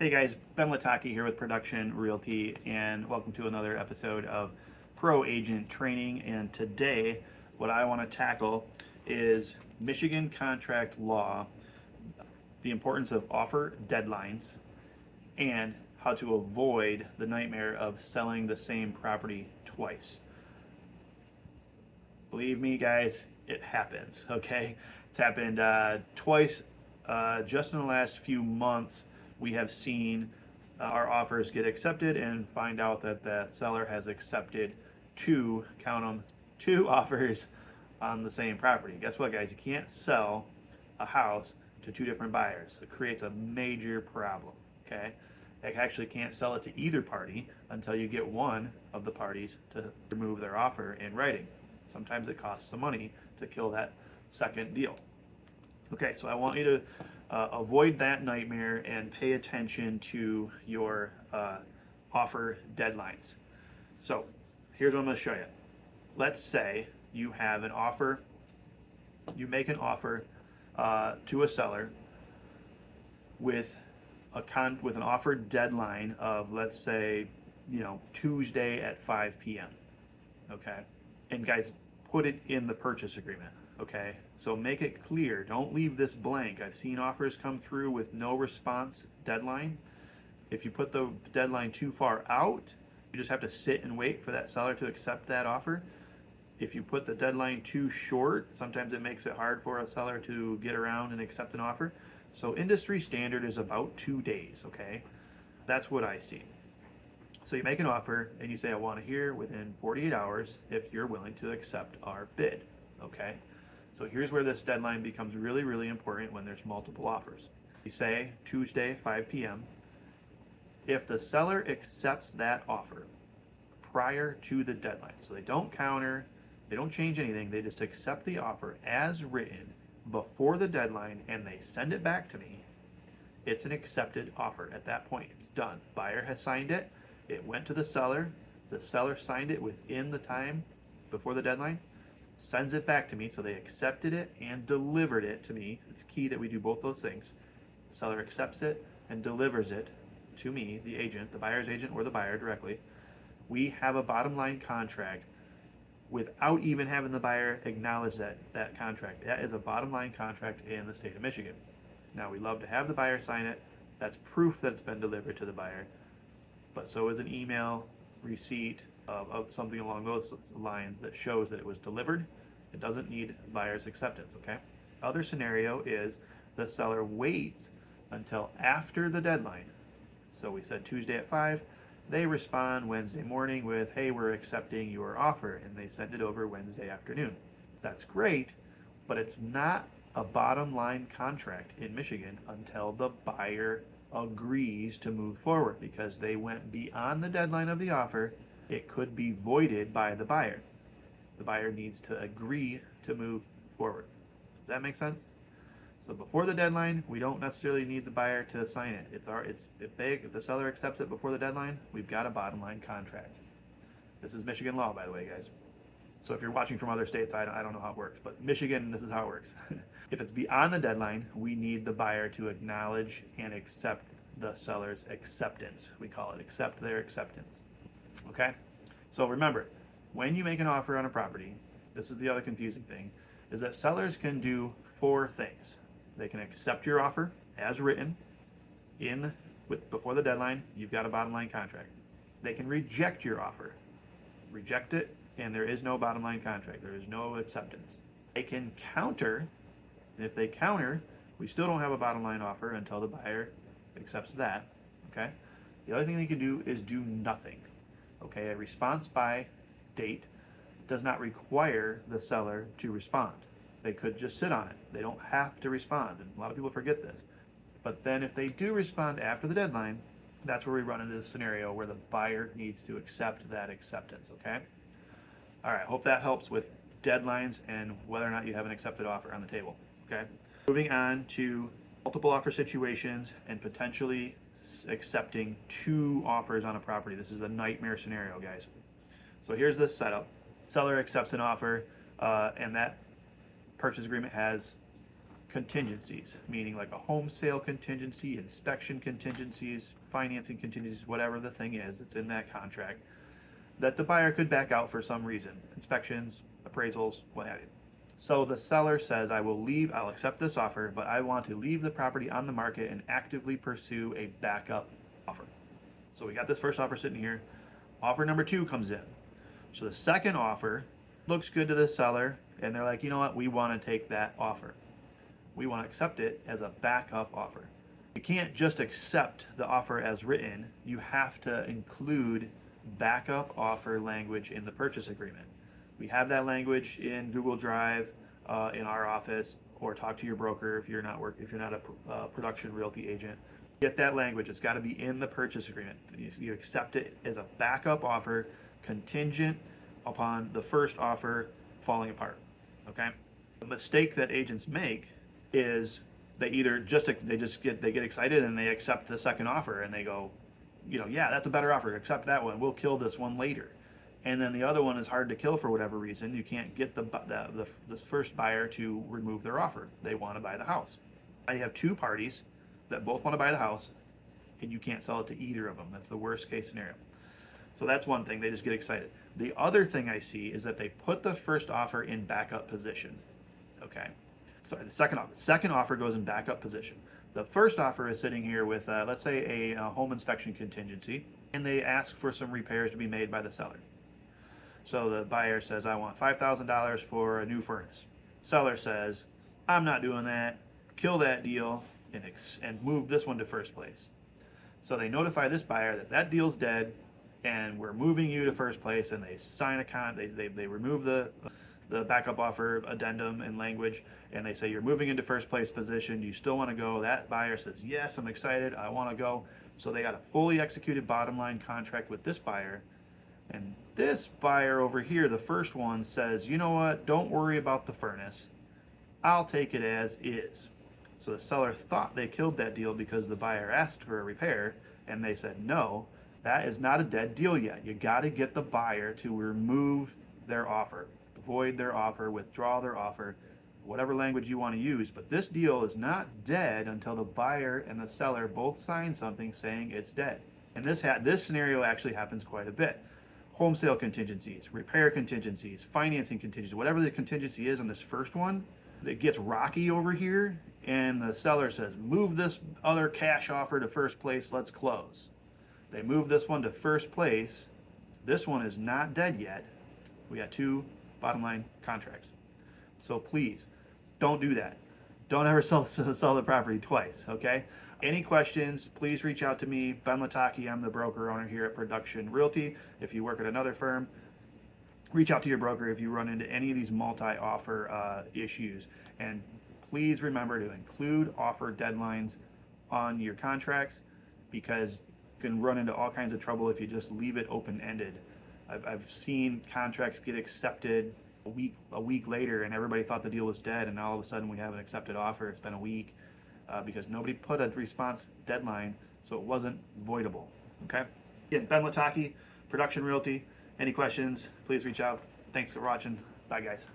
Hey guys, Ben Latocki here with Production Realty, and welcome to another episode of Pro Agent Training. And today, what I want to tackle is Michigan contract law, the importance of offer deadlines, and how to avoid the nightmare of selling the same property twice. Believe me, guys, it happens, okay? It's happened twice just in the last few months. We have seen our offers get accepted and find out that the seller has accepted count them, two offers on the same property. Guess what, guys? You can't sell a house to two different buyers. It creates a major problem, okay? You actually can't sell it to either party until you get one of the parties to remove their offer in writing. Sometimes it costs some money to kill that second deal. Okay, so I want you to avoid that nightmare and pay attention to your offer deadlines. So here's what I'm going to show you. Let's say you have an offer, you make an offer to a seller with with an offer deadline of, let's say, Tuesday at 5 p.m. Okay, and guys, put it in the purchase agreement. Okay, so make it clear. Don't leave this blank. I've seen offers come through with no response deadline. If you put the deadline too far out, you just have to sit and wait for that seller to accept that offer. If you put the deadline too short, sometimes it makes it hard for a seller to get around and accept an offer. So industry standard is about 2 days, okay? That's what I see. So you make an offer and you say, I want to hear within 48 hours if you're willing to accept our bid, okay? So here's where this deadline becomes really, really important when there's multiple offers. You say Tuesday, 5 p.m. If the seller accepts that offer prior to the deadline, so they don't counter, they don't change anything, they just accept the offer as written before the deadline and they send it back to me, it's an accepted offer at that point. It's done. Buyer has signed it. It went to the seller signed it within the time before the deadline, sends it back to me, so they accepted it and delivered it to me. It's key that we do both those things. The seller accepts it and delivers it to me, the agent, the buyer's agent or the buyer directly. We have a bottom line contract without even having the buyer acknowledge that contract. That is a bottom line contract in the state of Michigan. Now, we love to have the buyer sign it. That's proof that it's been delivered to the buyer. But so is an email receipt of something along those lines that shows that it was delivered. It doesn't need buyer's acceptance, okay? Other scenario is the seller waits until after the deadline. So we said Tuesday at 5. They respond Wednesday morning with, hey, we're accepting your offer, and they send it over Wednesday afternoon. That's great, but it's not a bottom line contract in Michigan until the buyer agrees to move forward, because they went beyond the deadline of the offer. It could be voided by the buyer. The buyer needs to agree to move forward. Does that make sense? So before the deadline, we don't necessarily need the buyer to sign it. If the seller accepts it before the deadline, we've got a bottom line contract. This is Michigan law, by the way, guys. So if you're watching from other states, I don't know how it works, but Michigan, this is how it works. If it's beyond the deadline, we need the buyer to acknowledge and accept the seller's acceptance. We call it accept their acceptance. Okay? So remember, when you make an offer on a property, this is the other confusing thing, is that sellers can do 4 things. They can accept your offer as written before the deadline. You've got a bottom line contract. They can reject your offer. Reject it, and there is no bottom line contract. There is no acceptance. They can counter, and if they counter, we still don't have a bottom line offer until the buyer accepts that. Okay? The other thing they can do is do nothing. Okay? A response by date does not require the seller to respond. They could just sit on it. They don't have to respond, and a lot of people forget this. But then if they do respond after the deadline, that's where we run into this scenario where the buyer needs to accept that acceptance, okay? All right, hope that helps with deadlines and whether or not you have an accepted offer on the table, okay? Moving on to multiple offer situations and potentially accepting 2 offers on a property. This is a nightmare scenario, guys. So here's the setup. Seller accepts an offer, and that purchase agreement has contingencies, meaning like a home sale contingency, inspection contingencies, financing contingencies, whatever the thing is that's in that contract, that the buyer could back out for some reason, inspections, appraisals, what have you. So the seller says, I'll accept this offer, but I want to leave the property on the market and actively pursue a backup offer. So we got this first offer sitting here. Offer number 2 comes in. So the second offer looks good to the seller, and they're like, you know what, we want to take that offer. We want to accept it as a backup offer. You can't just accept the offer as written. You have to include backup offer language in the purchase agreement. We have that language in Google Drive in our office, or talk to your broker if you're not a production realty agent. Get that language. It's got to be in the purchase agreement. You accept it as a backup offer, contingent upon the first offer falling apart. Okay. The mistake that agents make is they get excited and they accept the second offer and they go, yeah, that's a better offer. Accept that one. We'll kill this one later. And then the other one is hard to kill for whatever reason. You can't get this first buyer to remove their offer. They want to buy the house. I have 2 parties that both want to buy the house, and you can't sell it to either of them. That's the worst case scenario. So that's one thing. They just get excited. The other thing I see is that they put the first offer in backup position. Okay. Sorry, the second offer goes in backup position. The first offer is sitting here with, let's say, a home inspection contingency, and they ask for some repairs to be made by the seller. So the buyer says, I want $5,000 for a new furnace. Seller says, I'm not doing that. Kill that deal and move this one to first place. So they notify this buyer that that deal's dead and we're moving you to first place, and they sign they remove the backup offer addendum and language, and they say you're moving into first place position. Do you still want to go? That buyer says, yes, I'm excited. I want to go. So they got a fully executed bottom line contract with this buyer. And this buyer over here, the first one, says, you know what, don't worry about the furnace. I'll take it as is. So the seller thought they killed that deal because the buyer asked for a repair, and they said, no, that is not a dead deal yet. You got to get the buyer to remove their offer, void their offer, withdraw their offer, whatever language you want to use. But this deal is not dead until the buyer and the seller both sign something saying it's dead. And this scenario actually happens quite a bit. Home sale contingencies, repair contingencies, financing contingencies, whatever the contingency is on this first one, it gets rocky over here, and the seller says, move this other cash offer to first place, let's close. They move this one to first place. This one is not dead yet. We got 2 bottom line contracts. So please, don't do that. Don't ever sell the property twice, okay? Any questions, please reach out to me, Ben Latocki. I'm the broker owner here at Production Realty. If you work at another firm, reach out to your broker if you run into any of these multi-offer issues. And please remember to include offer deadlines on your contracts, because you can run into all kinds of trouble if you just leave it open-ended. I've seen contracts get accepted a week later, and everybody thought the deal was dead, and all of a sudden we have an accepted offer. It's been a week. Because nobody put a response deadline, so it wasn't voidable. Okay? Again, Ben Latocki, Production Realty. Any questions, please reach out. Thanks for watching. Bye, guys.